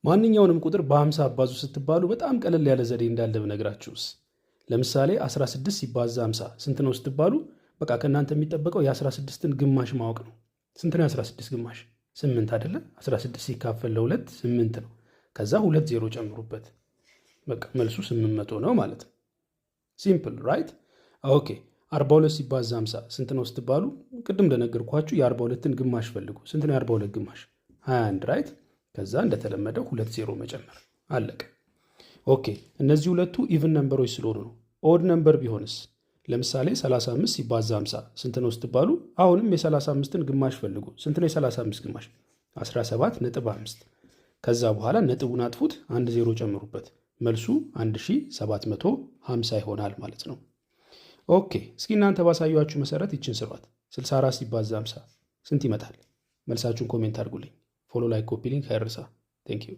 ማንኛውንም ቁጥር በ50 አባዙ ስትባሉ በጣም ቀለል ያለ ዘዴ እንዳለ ብነግራችሁስ? ለምሳሌ 16 ሲባዛ 50 ስንት ነው ስትባሉ በቃ ከእናንተ የሚጠበቀው የ16ን ግማሽ ማወቅ ነው። ስንት ነው የ16 ግማሽ? 8 አይደለ? 16 ሲካፈል ለ2 8 ነው። ከዛ 2 ዜሮ ጨምሩበት። በቃ መልሱ 800 ነው ማለት ነው። ሲምፕል ራይት? ኦኬ 42 ሲባዛ 50 ስንት ነው ስትባሉ ቅድም እንደነገርኳችሁ የ42ን ግማሽ ፈልጉ። ስንት ነው የ42 ግማሽ? 21 ራይት? ከዛ እንደተለመደው 2 ዜሮ መጨመር አለቀ። ኦኬ እነዚህ ሁለቱ ኢቭን ነምበሮች ስለሆኑ ነው። ኦድ ነምበር ቢሆንስ? ለምሳሌ 35 ሲባዛ 50 ስንት ነው ስትባሉ አሁንም የ35ን ግማሽ ፈልጉ። ስንት ነው የ35 ግማሽ? 17.5። ከዛ በኋላ ነጥቡን አጥፉት፣ አንድ ዜሮ ጨምሩበት። መልሱ 1750 ይሆናል ማለት ነው። ኦኬ እስኪ እናንተ ባሳያችሁ መሰረት ይችን ስሯት። 64 ሲባዛ 50 ስንት ይመጣል? መልሳችሁን ኮሜንት አድርጉልኝ። ፎሎ፣ ላይክ፣ ኮፒ ሊንክ አይረሳ። ቴንክ ዩ